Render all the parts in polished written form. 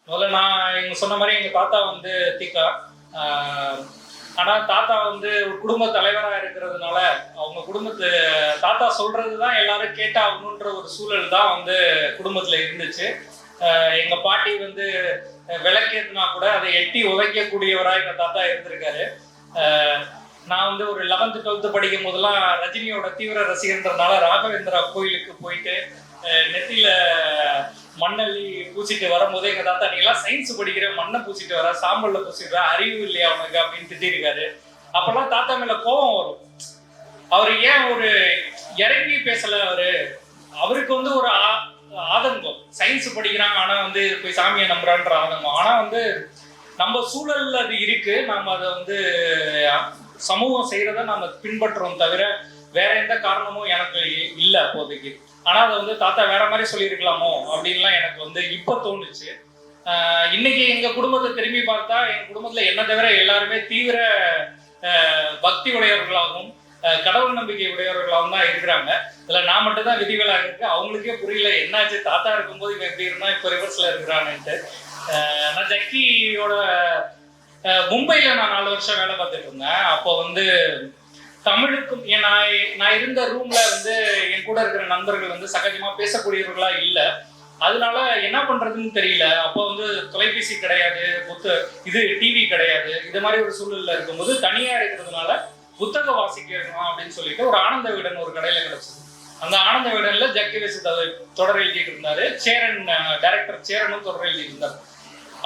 முதல்ல நான் எங்க சொன்ன மாதிரி எங்க தாத்தா வந்து தீக்கா. ஆனா தாத்தா வந்து ஒரு குடும்ப தலைவரா இருக்கிறதுனால அவங்க குடும்பத்து தாத்தா சொல்றதுதான் எல்லாரும் கேட்டாகணுன்ற ஒரு சூழல் தான் வந்து குடும்பத்துல இருந்துச்சு. எங்க பாட்டி வந்து விளக்கேத்துனா கூட அதை எட்டி உதைக்கக்கூடியவரா எங்க தாத்தா இருந்திருக்காரு. நான் வந்து ஒரு 11th 12th படிக்கும் போதெல்லாம் ரஜினியோட தீவிர ரசிகன்றதுனால ராகவேந்திரா கோயிலுக்கு போயிட்டு நெத்தியில மண்ணள்ளி பூசிட்டு வரும்போது எங்க தாத்தா நீ எல்லாம் சயின்ஸ் படிக்கிற மண்ணை பூசிட்டு வர சாம்பல்ல பூசிட்டு வர அறிவு இல்லையா அவனுக்கு அப்படின்னு திட்டிருக்காரு. அப்பெல்லாம் தாத்தா மேல கோபம் வரும். அவரு ஏன் ஒரு இறங்கி பேசல, அவருக்கு வந்து ஒரு ஆதங்கம். சயின்ஸ் படிக்கிறாங்க ஆனா வந்து போய் சாமியை நம்புறான்ற ஆதங்கம். ஆனா வந்து நம்ம சூழல்ல அது இருக்கு, நம்ம அதை வந்து சமூகம் செய்யறத நம்ம பின்பற்றோம் தவிர வேற எந்த காரணமும் எனக்கு இல்லை அப்போதைக்கு. ஆனா அதை வந்து தாத்தா வேற மாதிரி சொல்லியிருக்கலாமோ அப்படின்லாம் எனக்கு வந்து இப்ப தோணுச்சு. இன்னைக்கு எங்க குடும்பத்தை திரும்பி பார்த்தா எங்க குடும்பத்துல என்ன தவிர எல்லாருமே தீவிர பக்தி உடையவர்களாகவும் கடவுள் நம்பிக்கை உடையவர்களாகவும் தான் இருக்கிறாங்க. இதுல நான் மட்டும் தான் விதிவிலக்கா இருக்கு. அவங்களுக்கே புரியல என்னாச்சு, தாத்தா இருக்கும்போது இவன் எப்படி இருந்தா இப்ப ரிவர்ஸ்ல இருக்கிறான்னுட்டு. நான் ஜக்கியோட மும்பையில நான் 4 வருஷம் வேலை பார்த்துட்டு இருந்தேன். அப்போ வந்து தமிழுக்கும் நான் இருந்த ரூம்ல வந்து என் கூட இருக்கிற நண்பர்கள் வந்து சகஜமா பேசக்கூடியவர்களா இல்லை. அதனால என்ன பண்றதுன்னு தெரியல. அப்போ வந்து தொலைபேசி கிடையாது, டிவி கிடையாது. இது மாதிரி ஒரு சூழல்ல இருக்கும்போது தனியா இருக்கிறதுனால புத்தக வாசிக்கணும் அப்படின்னு சொல்லிட்டு ஒரு ஆனந்த விகடன் ஒரு கடையில கிடைச்சது. அந்த ஆனந்த விகடன்ல ஜக்கி வேசு தொடர் எழுதிட்டு இருந்தாரு. டைரக்டர் சேரனும் தொடர் எழுதிட்டு இருந்தாரு.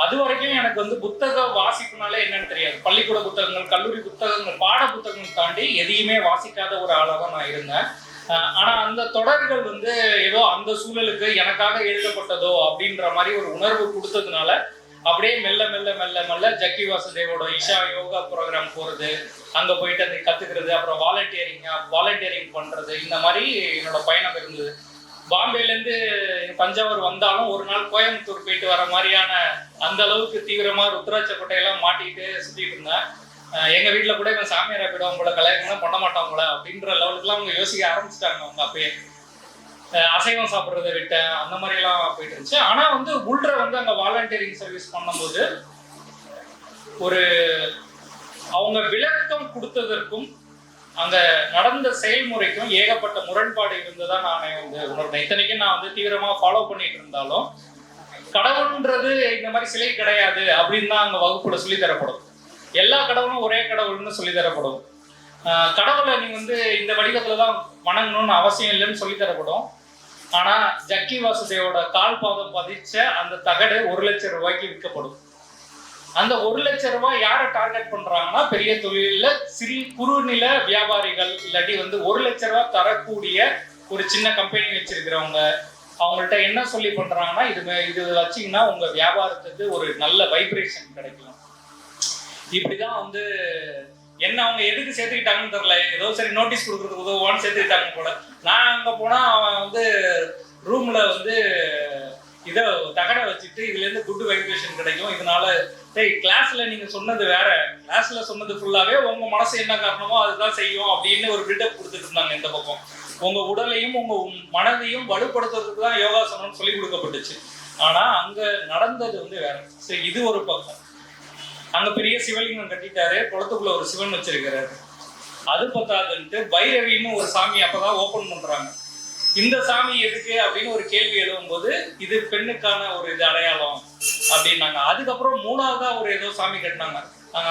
அது வரைக்கும் எனக்கு வந்து புத்தக வாசிப்புனாலே என்னன்னு தெரியாது. பள்ளிக்கூட புத்தகங்கள், கல்லூரி புத்தகங்கள், பாட புத்தகங்கள் தாண்டி எதையுமே வாசிக்காத ஒரு ஆளாக தான் நான் இருந்தேன். ஆனா அந்த தொடர்கள் வந்து ஏதோ அந்த சூழலுக்கு எனக்காக எழுதப்பட்டதோ அப்படின்ற மாதிரி ஒரு உணர்வு கொடுத்ததுனால அப்படியே மெல்ல மெல்ல மெல்ல மெல்ல ஜக்கி வாசுதேவோட இஷா யோகா ப்ரோக்ராம் போறது, அங்க போயிட்டு அதை கத்துக்கிறது, அப்புறம் வாலண்டியரிங் பண்றது, இந்த மாதிரி என்னோட பயணம் இருந்தது. பாம்பேலேருந்து தஞ்சாவூர் வந்தாலும் ஒரு நாள் கோயம்புத்தூர் போயிட்டு வர மாதிரியான அந்த அளவுக்கு தீவிரமா ருத்ராட்ச கொட்டையெல்லாம் மாட்டிட்டு சுத்திட்டு இருந்தேன். எங்க வீட்டுல கூட இவன் சாமியாரா போயிடுவாங்க போல, கல்யாணம் பண்ண மாட்டாங்கள அப்படின்ற லெவலுக்குலாம் அவங்க யோசிக்க ஆரம்பிச்சிட்டாங்க. அவங்க அப்பயே அசைவம் சாப்பிட்றத விட்டேன், அந்த மாதிரி எல்லாம் போயிட்டு இருந்துச்சு. ஆனா வந்து உள்ற வந்து அங்க வாலண்டியரிங் சர்வீஸ் பண்ணும்போது ஒரு அவங்க விளக்கம் கொடுத்ததற்கும் அங்க நடந்த செயல்முறைக்கும் ஏகப்பட்ட முரண்பாடு இருந்ததா நான் வந்து உணர்ந்தேன். இத்தனைக்கும் நான் வந்து தீவிரமா ஃபாலோ பண்ணிட்டு இருந்தாலும் கடவுள்ன்றது இந்த மாதிரி சிலை கிடையாது அப்படின்னு தான் அங்க வகுப்புல சொல்லி தரப்படும். எல்லா கடவுளும் ஒரே கடவுள்னு சொல்லி தரப்படும். கடவுளை நீங்க வந்து இந்த வடிவத்துலதான் வணங்கணும்னு அவசியம் இல்லைன்னு சொல்லி தரப்படும். ஆனா ஜக்கி வாசுதேவோட கால் பாதம் பதிச்ச அந்த தகடு 1 லட்சம் ரூபாய்க்கு விற்கப்படும். அந்த 1 லட்சம் ரூபாய் யாரை டார்கெட் பண்றாங்கன்னா பெரிய தொழில குறுநில வியாபாரிகள், இல்லாட்டி வந்து 1 லட்சம் ரூபாய் தரக்கூடிய ஒரு சின்ன கம்பெனி வச்சிருக்கிறவங்க. அவங்கள்ட்ட என்ன சொல்லி பண்றாங்கன்னா இது வச்சீங்கன்னா உங்க வியாபாரத்துக்கு ஒரு நல்ல வைப்ரேஷன் கிடைக்கும். இப்படிதான் வந்து என்ன அவங்க எதுக்கு சேர்த்துக்கிட்டாங்கன்னு தெரியல. ஏதோ சரி நோட்டீஸ் கொடுக்கறதுக்கு உதவுவான்னு சேர்த்துக்கிட்டாங்க போல. நான் அங்க போனா அவன் வந்து ரூம்ல வந்து இதை தகடை வச்சுட்டு இதுல இருந்து குட் வைப்ரேஷன் கிடைக்கும், இதனால கிளாஸ்ல நீங்க சொன்னது வேற, கிளாஸ்ல சொன்னது ஃபுல்லாவே உங்க மனசு என்ன காரணமோ அதுதான் செய்யும் அப்படின்னு ஒரு பில்டப் கொடுத்துட்டு இருந்தாங்க. இந்த பக்கம் உங்க உடலையும் உங்க மனதையும் வலுப்படுத்துறதுக்கு தான் யோகாசனம் சொல்லி கொடுக்கப்பட்டுச்சு. ஆனா அங்க நடந்தது வந்து வேற. சரி, இது ஒரு பக்கம். அங்க பெரிய சிவலிங்கம் கட்டிட்டாரு, குளத்துக்குள்ள ஒரு சிவன் வச்சிருக்கிறாரு. அது பத்தாதுன்ட்டு பைரவின்னு ஒரு சாமி அப்பதான் ஓபன் பண்றாங்க. இந்த சாமி எதுக்கு அப்படின்னு ஒரு கேள்வி எழுதும்போது இது பெண்ணுக்கான ஒரு இது அடையாளம் அப்படின்னாங்க. அதுக்கப்புறம் 3வதா ஒரு ஏதோ சாமி கட்டினாங்க.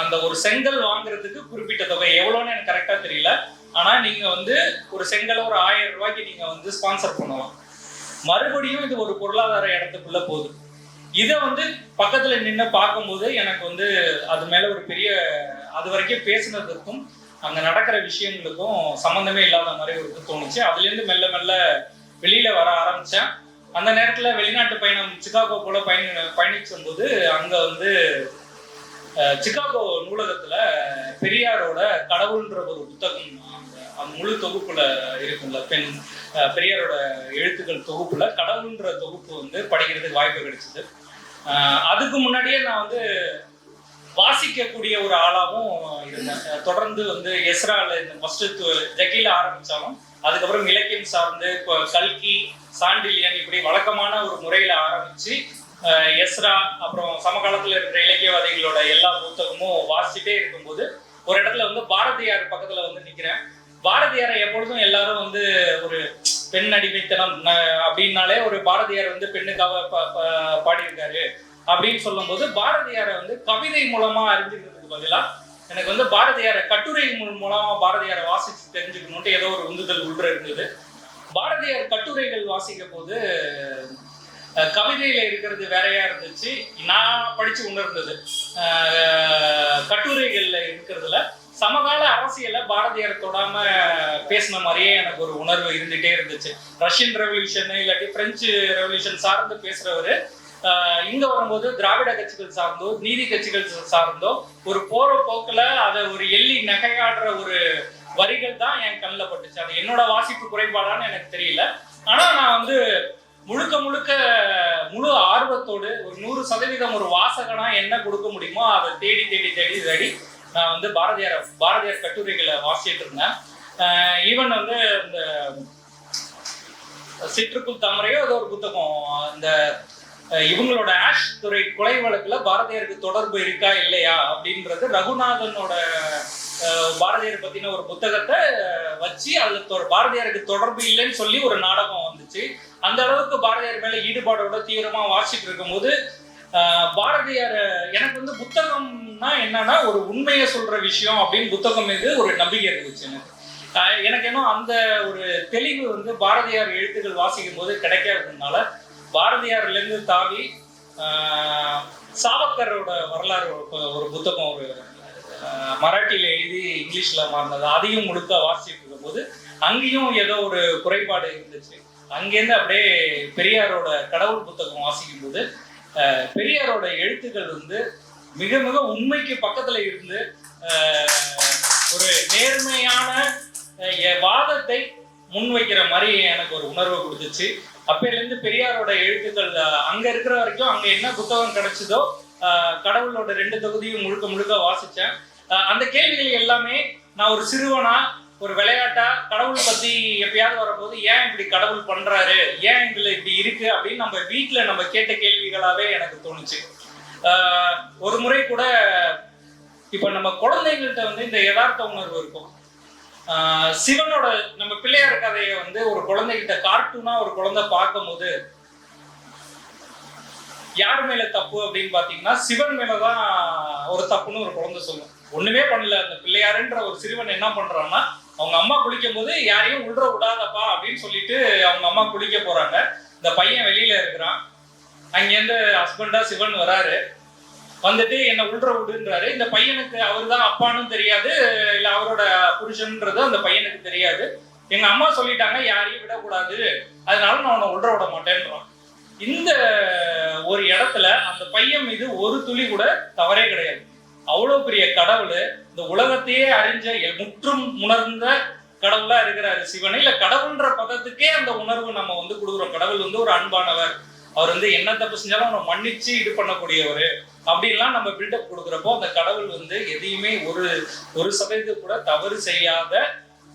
அந்த ஒரு செங்கல் வாங்குறதுக்கு குறிப்பிட்ட தொகை எவ்வளோன்னு எனக்கு கரெக்டா தெரியல. ஆனா நீங்க வந்து ஒரு செங்கல் ஒரு 1000 ரூபாய்க்கு நீங்க வந்து ஸ்பான்சர் பண்ணலாம். மறுபடியும் இது ஒரு பொருளாதார இடத்துக்குள்ள போகுது. இதை வந்து பக்கத்துல நின்று பார்க்கும்போது எனக்கு வந்து அது மேல ஒரு பெரிய, அது வரைக்கும் பேசுனதுக்கும் அங்க நடக்கிற விஷயங்களுக்கும் சம்பந்தமே இல்லாத மாதிரி ஒரு இது தோணுச்சு. அதுல இருந்து மெல்ல மெல்ல வெளியில வர ஆரம்பிச்சேன். அந்த நேரத்துல வெளிநாட்டு பயணம் சிகாகோ போல பயணிச்சும் போது அங்க வந்து சிகாகோ நூலகத்துல பெரியாரோட கடவுள்ன்ற ஒரு புத்தகம் அந்த முழு தொகுப்புல இருக்கும்ல, பெரியாரோட எழுத்துக்கள் தொகுப்புல கடவுள்ன்ற தொகுப்பு வந்து படிக்கிறதுக்கு வாய்ப்பு கிடைச்சது. அதுக்கு முன்னாடியே நான் வந்து வாசிக்கக்கூடிய ஒரு ஆளாகவும் இருந்தேன். தொடர்ந்து வந்து எஸ்ரால இந்த ஃபர்ஸ்ட் ஜக்கில ஆரம்பிச்சாலும் அதுக்கப்புறம் இலக்கியம் சார்ந்து கல்கி, சாண்டிலியன் இப்படி வழக்கமான ஒரு முறையில ஆரம்பிச்சு எஸ்ரா அப்புறம் சமகாலத்தில் இருக்கிற இலக்கியவாதிகளோட எல்லா புத்தகமும் வாசிச்சுட்டே இருக்கும்போது ஒரு இடத்துல வந்து பாரதியார் பக்கத்துல வந்து நிக்கிறேன். பாரதியாரை எப்பொழுதும் எல்லாரும் வந்து ஒரு பெண் அடிமைத்தனம் அப்படின்னாலே ஒரு பாரதியார் வந்து பெண்ணுக்காக பாடியிருக்காரு அப்படின்னு சொல்லும் போது பாரதியாரை வந்து கவிதை மூலமா அறிஞ்சுக்கிறதுக்கு பதிலா எனக்கு வந்து பாரதியாரை கட்டுரை மூலமா பாரதியாரை வாசிச்சு தெரிஞ்சுக்கணும்ட்டு ஏதோ ஒரு உந்துதல் உள்ள இருந்தது. பாரதியார் கட்டுரைகள் வாசிக்கும் போது கவிதையில இருக்கிறது வேறையா இருந்துச்சு, நான் படிச்சு உணர்ந்தது. கட்டுரைகள்ல இருக்கிறதுல சமகால அரசியல பாரதியார் தொடாம பேசின மாதிரியே எனக்கு ஒரு உணர்வு இருந்துட்டே இருந்துச்சு. ரஷ்யன் ரெவல்யூஷன் இல்லாட்டி பிரெஞ்சு ரெவல்யூஷன் சார்ந்து பேசுறவரு இங்க வரும்போது திராவிட கட்சிகள் சார்ந்தோ நீதி கட்சிகள் சார்ந்தோ ஒரு போற போக்குல அதை ஒரு எள்ளி நகையாடுற ஒரு வரிகள் தான் என் கண்ணில் பட்டுச்சு. அது என்னோட வாசிப்பு குறைபாடான்னு எனக்கு தெரியல. ஆனா நான் வந்து முழுக்க முழுக்க முழு ஆர்வத்தோடு ஒரு 100% ஒரு வாசகனா என்ன கொடுக்க முடியுமோ அதை தேடி தேடி தேடி தேடி நான் வந்து பாரதியார் கட்டுரைகளை வாசிட்டு இருந்தேன். ஈவன் வந்து இந்த சிற்றுக்குள் தாமரையோ ஏதோ ஒரு புத்தகம், இந்த இவங்களோட ஆஷ் துறை கொலை வழக்குல பாரதியாருக்கு தொடர்பு இருக்கா இல்லையா அப்படின்றது ரகுநாதனோட பாரதியார் பத்தின ஒரு புத்தகத்தை வச்சு அதுல பாரதியாருக்கு தொடர்பு இல்லைன்னு சொல்லி ஒரு நாடகம் வந்துச்சு. அந்த அளவுக்கு பாரதியார் மேல ஈடுபாடோட தீவிரமா வாசிட்டு இருக்கும்போது பாரதியார் எனக்கு வந்து புத்தகம்னா என்னன்னா ஒரு உண்மையை சொல்ற விஷயம் அப்படின்னு புத்தகம் மீது ஒரு நம்பிக்கை இருந்துச்சு எனக்கு இன்னும் அந்த ஒரு தெளிவு வந்து பாரதியார் எழுத்துக்கள் வாசிக்கும் போது கிடைக்காததுனால பாரதியார்ல இருந்து தாவி சாவர்கரோட வரலாறு ஒரு புத்தகம் ஒரு மராட்டியில எழுதி இங்கிலீஷ்ல மாறினது அதையும் முழுக்க வாசிட்டு இருக்கும் போது அங்கேயும் ஏதோ ஒரு குறைபாடு இருந்துச்சு. அங்கேருந்து அப்படியே பெரியாரோட கடவுள் புத்தகம் வாசிக்கும் போது பெரியாரோட எழுத்துக்கள் வந்து மிக மிக உண்மைக்கு பக்கத்துல இருந்து ஒரு நேர்மையான வாதத்தை முன்வைக்கிற மாதிரி எனக்கு ஒரு உணர்வு கொடுத்துச்சு. அப்பையிலேருந்து பெரியாரோட எழுத்துக்கள் அங்க இருக்கிற வரைக்கும் அங்க என்ன புத்தகம் கிடைச்சதோ கடவுளோட 2 தொகுதியும் முழுக்க முழுக்க வாசிச்சேன். அந்த கேள்விகள் எல்லாமே நான் ஒரு சிறுவனா ஒரு விளையாட்டா கடவுள் பத்தி எப்பயாவது வரும்போது ஏன் இப்படி கடவுள் பண்றாரு, ஏன் இதுல இப்படி இருக்கு அப்படின்னு நம்ம வீட்டுல நம்ம கேட்ட கேள்விகளாவே எனக்கு தோணுச்சு. ஒரு முறை கூட இப்ப நம்ம குழந்தைங்கள்ட்ட வந்து இந்த யதார்த்த உணர்வு இருக்கும். சிவனோட நம்ம பிள்ளையார் கதையை வந்து ஒரு குழந்தைகிட்ட கார்ட்டூனா ஒரு குழந்தை பார்க்கும் போது யார் மேல தப்பு அப்படின்னு பாத்தீங்கன்னா சிவன் மேலதான் ஒரு தப்புன்னு ஒரு குழந்தை சொல்லும். ஒண்ணுமே பண்ணல அந்த பிள்ளையாருன்ற ஒரு சிறுவன் என்ன பண்றான்னா அவங்க அம்மா குளிக்கும் போது யாரையும் உள்ள விடாதப்பா அப்படின்னு சொல்லிட்டு அவங்க அம்மா குளிக்க போறாங்க. இந்த பையன் வெளியில இருக்கிறான். அங்கேருந்து ஹஸ்பண்டா சிவன் வராரு, வந்துட்டு என்ன உள்ற விடுன்றாரு. இந்த பையனுக்கு அவர் தான் அப்பான்னு தெரியாது, இல்ல அவரோட புருஷன்றது அந்த பையனுக்கு தெரியாது. எங்க அம்மா சொல்லிட்டாங்க யாரையும் விடக்கூடாது, அதனால நான் உன்னை உள்ற விட மாட்டேன்றான். இந்த ஒரு இடத்துல அந்த பையன் மீது ஒரு துளி கூட தவறே கிடையாது. அவ்வளவு பெரிய கடவுள், இந்த உலகத்தையே அறிஞ்ச முற்றும் உணர்ந்த கடவுளா இருக்கிறாரு சிவன். இல்ல கடவுள்ன்ற பதத்துக்கே அந்த உணர்வு நம்ம வந்து கொடுக்குறோம். கடவுள் வந்து ஒரு அன்பானவர், அவர் வந்து என்ன தப்பு செஞ்சாலும் அவனை மன்னிச்சு இது பண்ணக்கூடியவர் அப்படின்லாம் நம்ம பில்டப் கொடுக்குறப்போ அந்த கடவுள் வந்து எதையுமே ஒரு சதவீதம் கூட தவறு செய்யாத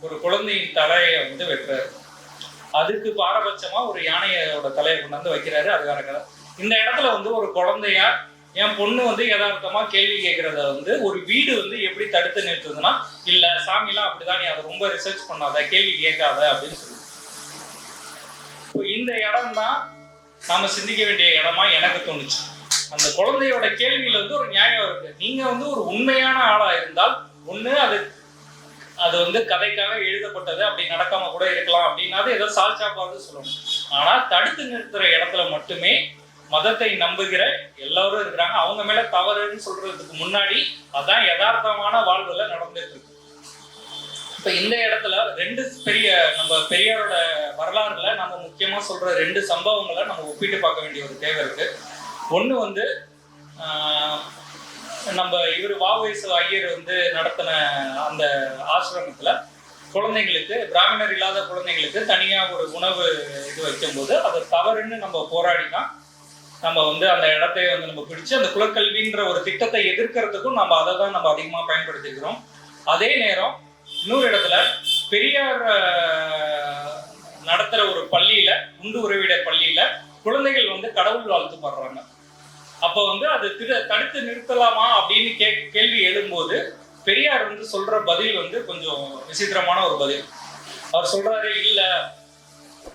ஒரு குழந்தையின் தலையை வந்து வெட்டுறாரு. அதுக்கு பாரபட்சமா ஒரு யானையோட தலையை கொண்டாந்து வைக்கிறாரு. அது வேற கதை. இந்த இடத்துல வந்து ஒரு குழந்தையா என் பொண்ணு வந்து யதார்த்தமா கேள்வி கேட்கறத வந்து ஒரு வீடு வந்து எப்படி தடுத்து நிறுத்துதுன்னா, இல்ல சாமிலாம் அப்படிதான், நீ அதை ரொம்ப ரிசர்ச் பண்ணாத, கேள்வி கேட்காத அப்படின்னு சொல்லி. இந்த இடம் தான் நாம சிந்திக்க வேண்டிய இடமா எனக்கு தோணுச்சு. அந்த குழந்தையோட கேள்வியில வந்து ஒரு நியாயம் இருக்கு. நீங்க வந்து ஒரு உண்மையான ஆளா இருந்தால் ஒண்ணு அது வந்து கதைக்காக எழுதப்பட்டது, அப்படி நடக்காம கூட இருக்கலாம் அப்படின்னாது ஏதோ சால்சாப்பாவது சொல்லணும். ஆனா தடுத்து நிறுத்துற இடத்துல மட்டுமே மதத்தை நம்புகிற எல்லாரும் இருக்கிறாங்க. அவங்க மேல தவறுன்னு சொல்றதுக்கு முன்னாடி அதான் யதார்த்தமான வாழ்வுல நடந்துட்டு இருக்கு. இப்ப இந்த இடத்துல நம்ம பெரியாரோட வரலாறுல நம்ம முக்கியமா சொல்ற 2 சம்பவங்களை நம்ம ஒப்பிட்டு பார்க்க வேண்டிய ஒரு தேவை இருக்கு. ஒண்ணு வந்து நம்ம வ.உ.சி. ஐயர் வந்து நடத்தின அந்த ஆசிரமத்துல குழந்தைங்களுக்கு, பிராமணர் இல்லாத குழந்தைங்களுக்கு தனியா ஒரு உணவு இது வைக்கும் போது அது தவறுன்னு நம்ம போராடினா நம்ம வந்து அந்த இடத்தைய வந்து நம்ம பிடிச்சு அந்த குலக்கல்வின்ற ஒரு திட்டத்தை எதிர்க்கிறதுக்கும் நம்ம அதை தான் நம்ம அதிகமா பயன்படுத்திக்கிறோம். அதே நேரம் இன்னொரு இடத்துல பெரியார் நடத்துற ஒரு பள்ளியில, உண்டு உறவிட பள்ளியில குழந்தைகள் வந்து கடவுள் வாழ்த்து பாடுறாங்க. அப்போ வந்து அது தடுத்து நிறுத்தலாமா அப்படின்னு கேள்வி எழும்போது பெரியார் வந்து சொல்ற பதில் வந்து கொஞ்சம் விசித்திரமான ஒரு பதில். அவர் சொல்றாரு, இல்ல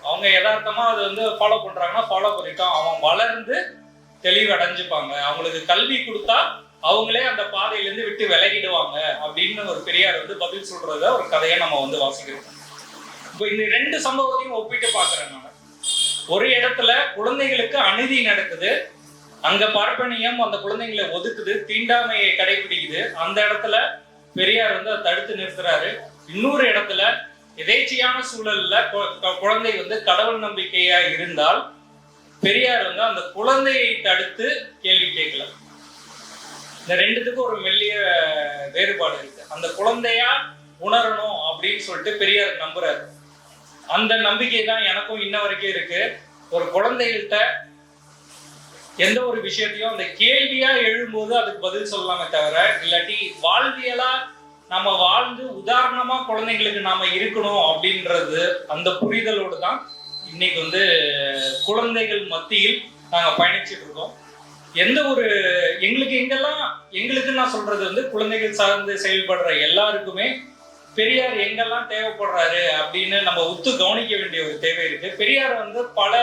அவங்க யதார்த்தமா அதை வந்து ஃபாலோ பண்றாங்கன்னா ஃபாலோ பண்ணிட்டோம், அவன் வளர்ந்து தெளிவடைஞ்சுப்பாங்க, அவங்களுக்கு கல்வி கொடுத்தா அவங்களே அந்த பாதையிலேருந்து விட்டு விலகிடுவாங்க அப்படின்னு ஒரு பெரியார் வந்து பதில் சொல்றத ஒரு கதையை நம்ம வந்து வாசிக்கிறோம். இப்போ இந்த 2 சம்பவத்தையும் ஒப்பிட்டு பார்க்குறேன் நான். ஒரு இடத்துல குழந்தைகளுக்கு அநீதி நடக்குது, அங்க பார்ப்பனியம் அந்த குழந்தைங்களை ஒதுக்குது, தீண்டாமையை கடைபிடிக்குது, அந்த இடத்துல பெரியார் வந்து அதை தடுத்து நிறுத்துறாரு. இன்னொரு இடத்துல எதேச்சியான சூழல்ல குழந்தை வந்து கடவுள் நம்பிக்கையா இருந்தால் பெரியார் வந்து அந்த குழந்தையை தடுத்து கேள்வி கேட்கல. இந்த 2த்துக்கும் ஒரு மெல்லிய வேறுபாடு இருக்கு. அந்த குழந்தையா உணரணும் அப்படின்னு சொல்லிட்டு பெரியார் நம்புறாரு. அந்த நம்பிக்கை தான் எனக்கும் இன்ன வரைக்கும் இருக்கு. ஒரு குழந்தைகிட்ட எந்த ஒரு விஷயத்தையும் அந்த கேள்வியா எழும்போது அதுக்கு பதில் சொல்லலாமே தவிர, இல்லாட்டி வாழ்வியலா நம்ம வாழ்ந்து உதாரணமா குழந்தைங்களுக்கு நாம இருக்கணும் அப்படின்றது அந்த புரிதலோடு தான் இன்னைக்கு வந்து குழந்தைகள் மத்தியில் நாங்க பயணிச்சுட்டு இருக்கோம். எந்த ஒரு எங்களுக்கு நான் சொல்றது வந்து குழந்தைகள் சார்ந்து செயல்படுற எல்லாருக்குமே பெரியார் எங்கெல்லாம் தேவைப்படுறாரு அப்படின்னு நம்ம உத்து கவனிக்க வேண்டிய ஒரு தேவை இருக்கு. பெரியார் வந்து பல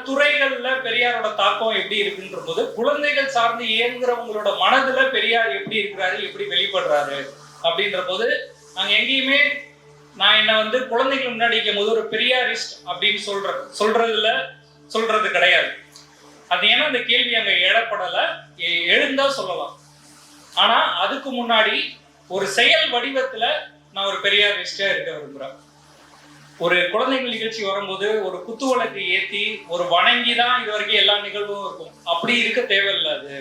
துறைகள்ல பெரியாரோட தாக்கம் எப்படி இருக்குன்ற போது குழந்தைகள் சார்ந்து இயங்குறவங்களோட மனதுல பெரியார் எப்படி இருக்கிறாரு, எப்படி வெளிப்படுறாரு அப்படின்ற போது நாங்க எங்கேயுமே நான் என்ன வந்து குழந்தைகள் முன்னாடி இருக்கும் போது ஒரு பெரியாரிஸ்ட் அப்படின்னு சொல்றது கிடையாது. அது ஏன்னா அந்த கேள்வி அங்க எழப்படலை, எழுந்தா சொல்லலாம். ஆனா அதுக்கு முன்னாடி ஒரு செயல் வடிவத்துல நான் ஒரு பெரியாரிஸ்டா இருக்க விரும்புறேன். ஒரு குழந்தைகள் நிகழ்ச்சி வரும்போது ஒரு குத்துவிளக்கு ஏற்றி ஒரு வணங்கி தான் இது வரைக்கும் எல்லா நிகழ்வும் இருக்கும். அப்படி இருக்க தேவையில்லை. அது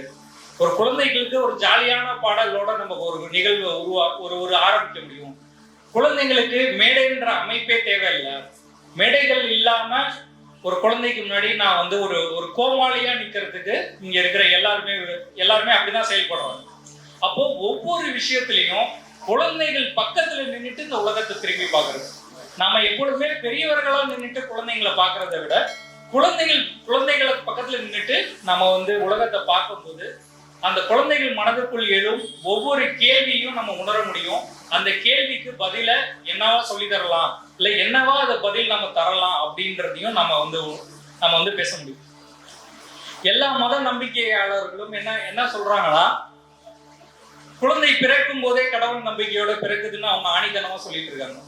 ஒரு குழந்தைகளுக்கு ஒரு ஜாலியான பாடலோட நம்ம ஒரு நிகழ்வை ஒரு ஆரம்பிக்க முடியும். குழந்தைங்களுக்கு மேடைன்ற அமைப்பே தேவையில்லை. மேடைகள் இல்லாம ஒரு குழந்தைக்கு முன்னாடி நான் வந்து ஒரு கோமாளியா நிக்கிறதுக்கு இங்க இருக்கிற எல்லாருமே அப்படிதான் செயல்படுறாங்க. அப்போ ஒவ்வொரு விஷயத்திலையும் குழந்தைகள் பக்கத்துல நின்றுட்டு இந்த உலகத்தை திரும்பி பார்க்கறது. நாம எப்பொழுதுமே பெரியவர்களா நின்றுட்டு குழந்தைங்களை பார்க்கறத விட குழந்தைகளை பக்கத்துல நின்றுட்டு நம்ம வந்து உலகத்தை பார்க்கும்போது அந்த குழந்தைகள் மனதுக்குள் எழும் ஒவ்வொரு கேள்வியும் நம்ம உணர முடியும். அந்த கேள்விக்கு பதில என்னவா சொல்லி தரலாம், இல்லை என்னவா அதை பதில் நம்ம தரலாம் அப்படின்றதையும் நம்ம வந்து பேச முடியும். எல்லா மத நம்பிக்கையாளர்களும் என்ன சொல்றாங்கன்னா, குழந்தை பிறக்கும் போதே கடவுள் நம்பிக்கையோட பிறக்குதுன்னு அவங்க ஆணித்தனமா சொல்லிட்டு இருக்காங்க.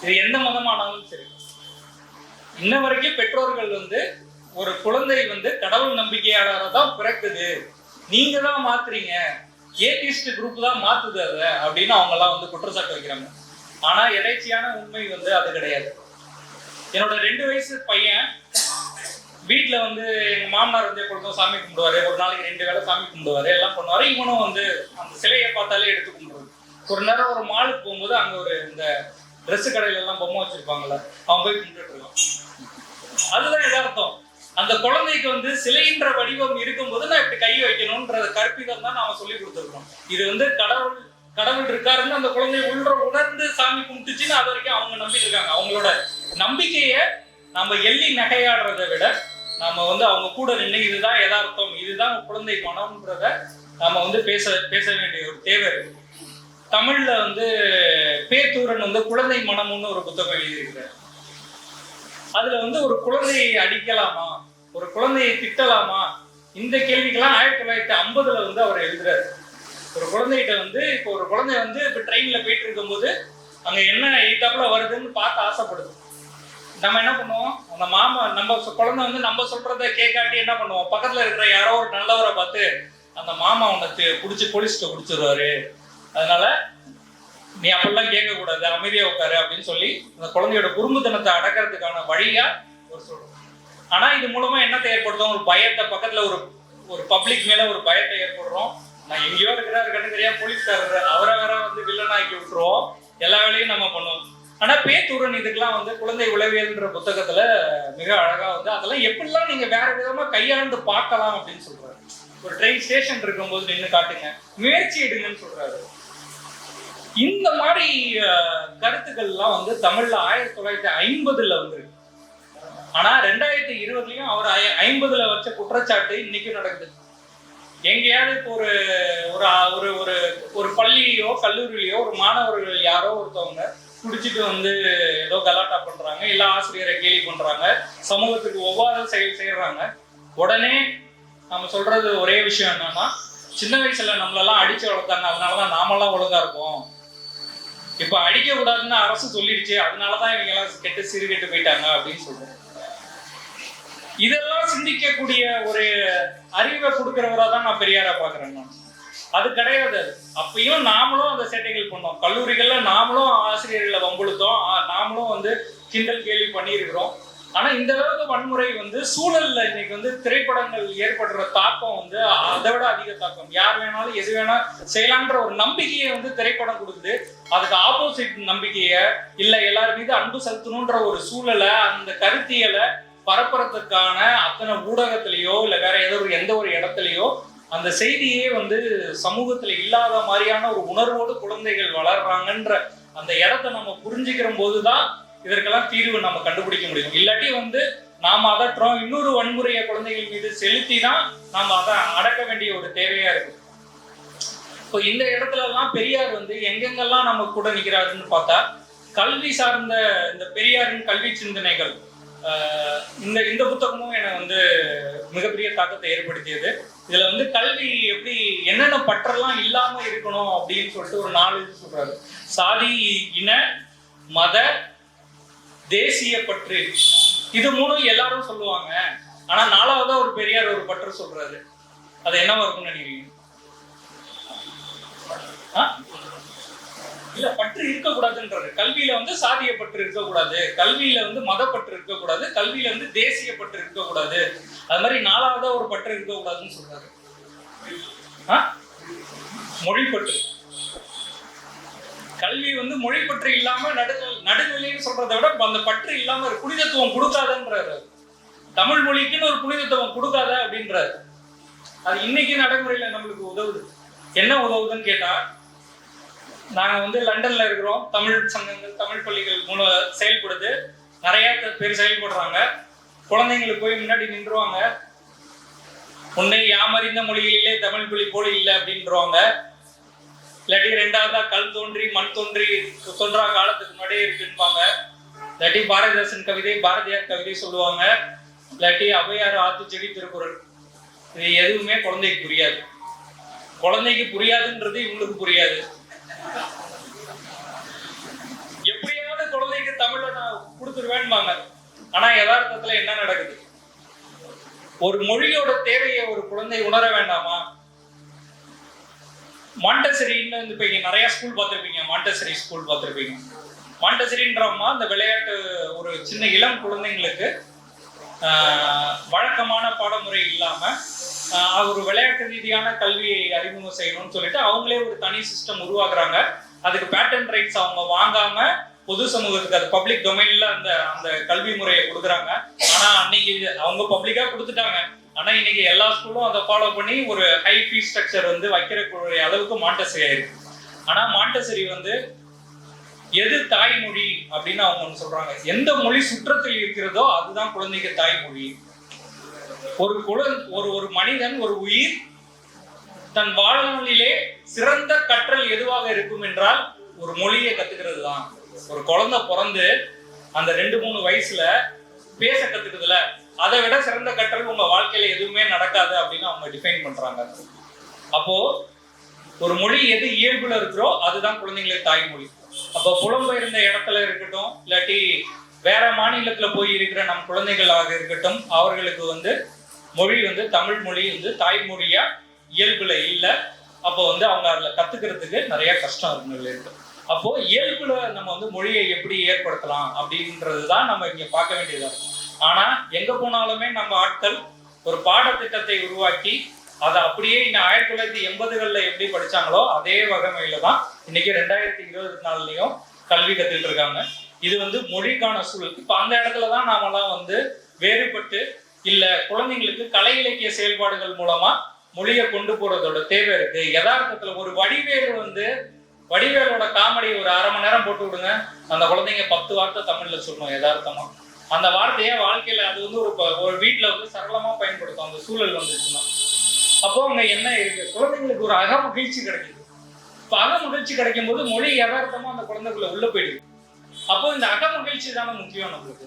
இது எந்த மதமானாலும் சரி. இன்ன வரைக்கும் பெற்றோர்கள் வந்து ஒரு குழந்தை வந்து கடவுள் நம்பிக்கையாளராக தான் பிறக்குது, நீங்க தான் மாத்துறீங்க, ஏத்திஸ்ட் குரூப் தான் மாத்துது அதை அப்படின்னு அவங்க எல்லாம் வந்து குற்றச்சாட்டு வைக்கிறாங்க. ஆனா எதேச்சியான உண்மை வந்து அது கிடையாது. என்னோட 2 வயசு பையன் வீட்டுல வந்து எங்க மாமனார் வந்து எப்பொழுதும் சாமி கும்பிடுவாரு, ஒரு நாளைக்கு 2 வேளை சாமி கும்பிடுவாரு, எல்லாம் பண்ணுவாரு. இவனும் வந்து அந்த சிலையை பார்த்தாலே எடுத்து கும்பிடுவாரு. ஒரு நேரம் ஒரு மாலுக்கு போகும்போது அங்க ஒரு இந்த ட்ரெஸ் கடையில எல்லாம் பொம்மை வச்சிருப்பாங்கல்ல, அவன் போய் கும்பிட்டு இருக்கான். அதுதான் எதார்த்தம். அந்த குழந்தைக்கு வந்து சிலைன்ற வடிவம் இருக்கும்போது நான் இப்படி கை வைக்கணும்ன்ற கற்பிதம் தான் நாம சொல்லி கொடுத்துருக்கோம். இது வந்து கடவுள் இருக்காருன்னு அந்த குழந்தை உணர்ந்து சாமி கும்பிட்டுச்சுன்னு அது வரைக்கும் அவங்க நம்பிட்டு இருக்காங்க. அவங்களோட நம்பிக்கைய நம்ம எள்ளி நகையாடுறதை விட நம்ம வந்து அவங்க கூட நின்று இதுதான் யதார்த்தம், இதுதான் குழந்தை மனம்ன்றத நம்ம வந்து பேச வேண்டிய ஒரு தேவை இருக்கு. தமிழ்ல வந்து பேத்தூரன் வந்து குழந்தை மனம்னு ஒரு புத்தகம் எழுதியிருக்கிறார். அதுல வந்து ஒரு குழந்தையை அடிக்கலாமா, ஒரு குழந்தையை திட்டலாமா, இந்த கேள்விக்கெல்லாம் 1950 வந்து அவர் எழுதுறாரு. ஒரு குழந்தைகிட்ட வந்து இப்போ ஒரு குழந்தை வந்து இப்போ ட்ரெயின்ல போயிட்டு இருக்கும்போது அங்க என்ன எய்தாப்புல வருதுன்னு பார்த்து ஆசைப்படுது. நம்ம என்ன பண்ணுவோம், அந்த நம்ம குழந்தை வந்து நம்ம சொல்றத கேட்காட்டி என்ன பண்ணுவோம், பக்கத்துல இருக்கிற யாரோ ஒரு நல்லவரை பார்த்து அந்த மாமா உனக்கு பிடிச்சி போலீஸ்ட்டு பிடிச்சிருவாரு, அதனால நீ அப்படிலாம் கேட்க கூடாது, அமைதியா உட்காரு அப்படின்னு சொல்லி அந்த குழந்தையோட குறும்புத்தனத்தை அடக்கிறதுக்கான வழியா ஒரு சொல்றோம். ஆனா இது மூலமா என்னத்தை ஏற்படுத்தும், ஒரு பயத்தை, பக்கத்துல ஒரு பப்ளிக் மேல ஒரு பயத்தை ஏற்படுறோம். நான் எங்கேயோ இருக்கிறாரு கண்ணு தெரியா போலீஸ்காரர், அவரை வேற வந்து வில்லனாக்கி விட்டுருவோம், எல்லா வேலையும் நம்ம பண்ணுவோம். ஆனா பேத்தூரன் இதுக்கெல்லாம் வந்து குழந்தை உளவியல்ன்ற புத்தகத்துல மிக அழகா வந்து அதெல்லாம் எப்படிலாம் நீங்க வேற விதமா கையாண்டு பார்க்கலாம் அப்படின்னு சொல்றாரு. ஒரு ட்ரெயின் ஸ்டேஷன் இருக்கும்போது நின்று காட்டுங்க, முயற்சி எடுங்கன்னு சொல்றாரு. இந்த மாதிரி கருத்துக்கள்லாம் வந்து தமிழ்ல 1950 வந்துருக்கு. ஆனா 2020லயும் அவர் 50ல வச்ச குற்றச்சாட்டு இன்னைக்கும் நடக்குது. எங்கேயாவது இப்போ ஒரு ஒரு ஒரு ஒரு பள்ளியிலயோ கல்லூரியிலயோ ஒரு மாணவர்கள் யாரோ ஒருத்தவங்க குடிச்சிட்டு வந்து ஏதோ கலாட்டா பண்றாங்க, இல்ல ஆசிரியரை கேலி பண்றாங்க, சமூகத்துக்கு ஒவ்வாத செயல் செய்யறாங்க, உடனே நம்ம சொல்றது ஒரே விஷயம் என்னன்னா, சின்ன வயசுல நம்மளெல்லாம் அடிச்சு வளர்த்தாங்க, அதனாலதான் நாமெல்லாம் ஒழுங்கா இருக்கும். இப்ப அடிக்க கூடாதுன்னு அரசு சொல்லிடுச்சு, அதனாலதான் இவங்க எல்லாம் கெட்டு சீர்கெட்டு போயிட்டாங்க அப்படின்னு சொல்றோம். இதெல்லாம் சிந்திக்கக்கூடிய ஒரு அறிவை கொடுக்கிறவரா தான் நான் பெரியாரை பாக்குறேன். அது கிடையாது. அப்பயும் நாமளும் அந்த சேட்டைகள் பண்ணோம். கல்லூரிகள்ல நாமளும் ஆசிரியர்களை வம்புழுத்தோம், நாமளும் வந்து கிண்டல் கேள்வி பண்ணியிருக்கிறோம். ஆனா இந்த அளவுக்கு வன்முறை வந்து சூழல்ல இன்னைக்கு வந்து திரைப்படங்கள் ஏற்படுற தாக்கம் வந்து அதை விட அதிக தாக்கம். யார் வேணாலும் எது வேணா செய்யலான்ற ஒரு நம்பிக்கையை வந்து திரைப்படம் கொடுக்குது. அதுக்கு ஆப்போசிட் நம்பிக்கைய இல்ல எல்லார் மீது அன்பு செலுத்தணும்ன்ற ஒரு சூழலை, அந்த கருத்தியலை பரப்புறதுக்கான அத்தனை ஊடகத்திலேயோ இல்ல வேற எந்த ஒரு இடத்துலயோ அந்த செய்தியே வந்து சமூகத்துல இல்லாத மாதிரியான ஒரு உணர்வோடு குழந்தைகள் வளர்றாங்கன்ற அந்த இடத்த நம்ம புரிஞ்சுக்கிற போதுதான் இதற்கெல்லாம் தீர்வு நம்ம கண்டுபிடிக்க முடியும். இல்லாட்டி வந்து நாம அதற்றோம், இன்னொரு வன்முறையை குழந்தைகள் மீது செலுத்தி தான் நாம அதை அடக்க வேண்டிய ஒரு தேவையா இருக்கு. இப்போ இந்த இடத்துல எல்லாம் பெரியார் வந்து எங்கெங்கெல்லாம் நம்ம கூட நிக்கிறாருன்னு பார்த்தா, கல்வி சார்ந்த இந்த பெரியாரின் கல்வி சிந்தனைகள், இந்த புத்தகமும் எனக்கு வந்து மிகப்பெரிய தாக்கத்தை ஏற்படுத்தியது. இதுல வந்து கல்வி எப்படி என்னென்ன பற்றெல்லாம் இல்லாம இருக்கணும் அப்படின்னு சொல்லிட்டு ஒரு 4 இது சொல்றாரு. சாதி, இன, மத, தேசிய பற்று, இது 3 எல்லாரும் சொல்லுவாங்க. ஆனா 4வதா ஒரு பெரியார் ஒரு பற்று சொல்றாரு. அது என்னவா இருக்கும்னு நினைக்கிறீங்க? இல்ல, பற்று இருக்கக்கூடாதுன்றது. கல்வியில வந்து சாதிய பற்று இருக்கக்கூடாது, கல்வியில வந்து மதப்பற்று இருக்கக்கூடாது, கல்வியில வந்து தேசிய பற்று இருக்கக்கூடாது, அது மாதிரி 4வதா ஒரு பற்று இருக்கக்கூடாதுன்னு சொல்றாரு. மொழிப்பற்று. கல்வி வந்து மொழிப்பற்று இல்லாம நடுநிலைன்னு சொல்றதை விட அந்த பற்று இல்லாம ஒரு புனிதத்துவம் கொடுக்காதன்றாரு. தமிழ் மொழிக்குன்னு ஒரு புனிதத்துவம் கொடுக்காத அப்படின்றாரு. அது இன்னைக்கு நடைமுறையில நம்மளுக்கு உதவுது. என்ன உதவுதுன்னு கேட்டா, நாங்க வந்து லண்டன்ல இருக்கிறோம், தமிழ் சங்கங்கள் தமிழ் பள்ளிகள் செயல்படுது, நிறைய பேர் செயல்படுறாங்க. குழந்தைங்களுக்கு போய் முன்னாடி நின்றுவாங்க, உன்னை யாமறிந்த மொழிகளிலே தமிழ் பள்ளி போல இல்லை அப்படின்றவாங்க. இல்லாட்டி 2வதா கல் தோன்றி மண் தோன்றி தோன்றா காலத்துக்கு முன்னாடியே இருக்குன்பாங்க. இல்லாட்டி பாரதிதாசன் கவிதை, பாரதியார் கவிதை சொல்லுவாங்க. இல்லாட்டி ஔவையார் ஆத்துச்செடி திருக்குறள். இது எதுவுமே குழந்தைக்கு புரியாது. குழந்தைக்கு புரியாதுன்றது இவங்களுக்கு புரியாது. எப்படியாவது குழந்தைக்கு தமிழை நான் கொடுத்துருவேன்பாங்க. ஆனா யதார்த்தத்துல என்ன நடக்குது? ஒரு மொழியோட தேவையை ஒரு குழந்தை உணர வேண்டாமா? மாண்டசரின்னு இப்ப இங்க நிறைய ஸ்கூல் பார்த்திருப்பீங்க, மாண்டசரி ஸ்கூல் பார்த்திருப்பீங்க. மாண்டசரின்றமா அந்த விளையாட்டு ஒரு சின்ன இளம் குழந்தைங்களுக்கு வழக்கமான பாடமுறை இல்லாம ஒரு விளையாட்டு ரீதியான கல்வியை அறிமுகம் செய்யணும்னு சொல்லிட்டு அவங்களே ஒரு தனி சிஸ்டம் உருவாக்குறாங்க. அதுக்கு பேட்டன் ரைட்ஸ் அவங்க வாங்காம பொது சமூகத்துக்கு, அது பப்ளிக் டொமைன்ல அந்த கல்வி முறையை கொடுக்குறாங்க. ஆனா அன்னைக்கு அவங்க பப்ளிக்கா கொடுத்துட்டாங்க. ஆனா இன்னைக்கு எல்லா ஸ்கூலும் அதை ஃபாலோ பண்ணி ஒரு ஹை ஃபீஸ் ஸ்ட்ரக்சர் வந்து வைக்கிறக்கூடிய அளவுக்கு மாண்டசரி ஆயிருக்கு. ஆனா மாண்டசரி வந்து எது தாய்மொழி அப்படின்னு அவங்க ஒன்று சொல்றாங்க. எந்த மொழி சுற்றத்தில் இருக்கிறதோ அதுதான் குழந்தைக்கு தாய்மொழி. ஒரு மனிதன், ஒரு உயிர் தன் வாழ்நாளிலே சிறந்த கற்றல் எதுவாக இருக்கும் என்றால் ஒரு மொழியை கத்துக்கிறது தான். ஒரு குழந்தை பிறந்து அந்த 2-3 வயசுல பேச கத்துக்குதுல, அதை விட சிறந்த கற்றல் உங்க வாழ்க்கையில எதுவுமே நடக்காது அப்படின்னு அவங்க டிஃபைன் பண்றாங்க. அப்போ ஒரு மொழி எது இயல்புல இருக்கிறோ அதுதான் குழந்தைங்களுக்கு தாய்மொழி. அப்போ புலம்பெயர்ந்த இடத்துல இருக்கட்டும், இல்லாட்டி வேற மாநிலத்துல போய் இருக்கிற நம் குழந்தைகளாக இருக்கட்டும், அவர்களுக்கு வந்து மொழி வந்து தமிழ் மொழி வந்து தாய்மொழியா இயல்புல இல்லை. அப்போ வந்து அவங்க அதில் கத்துக்கிறதுக்கு நிறைய கஷ்டம் இருக்கு. அப்போ இயல்புல நம்ம வந்து மொழியை எப்படி ஏற்படுத்தலாம் அப்படின்றது தான் நம்ம இங்க பார்க்க வேண்டியதா இருக்கும். ஆனா எங்க போனாலுமே நம்ம ஆட்கள் ஒரு பாடத்திட்டத்தை உருவாக்கி அதை அப்படியே 1980களில் எப்படி படிச்சாங்களோ அதே வகைமையில தான் இன்னைக்கு 2024லயும் கல்வி கத்துட்டு இருக்காங்க. இது வந்து மொழிக்கான சூழல். இப்ப அந்த இடத்துலதான் நாமெல்லாம் வந்து வேறுபட்டு இல்ல குழந்தைங்களுக்கு கலை இலக்கிய செயல்பாடுகள் மூலமா மொழியை கொண்டு போறதோட தேவை இருக்கு. யதார்த்தத்துல ஒரு வடிவேலோட காமெடி ஒரு 1/2 மணி நேரம் போட்டு விடுங்க, அந்த குழந்தைங்க 10 வார்த்தை தமிழ்ல சொல்லணும் யதார்த்தமா. அந்த வார்த்தையை வாழ்க்கையில அது வந்து ஒரு வீட்டுல வந்து சரளமா பயன்படுத்தும் அந்த சூழல் வந்துச்சுன்னா. அப்போ அங்க என்ன இருக்கு, குழந்தைங்களுக்கு ஒரு அக மகிழ்ச்சி கிடைக்குது. இப்ப அக மகிழ்ச்சி கிடைக்கும் போது மொழி யதார்த்தமா அந்த குழந்தைக்குள்ள உள்ள போயிடுது. அப்போ இந்த அக மகிழ்ச்சி தானே முக்கியம் நம்மளுக்கு.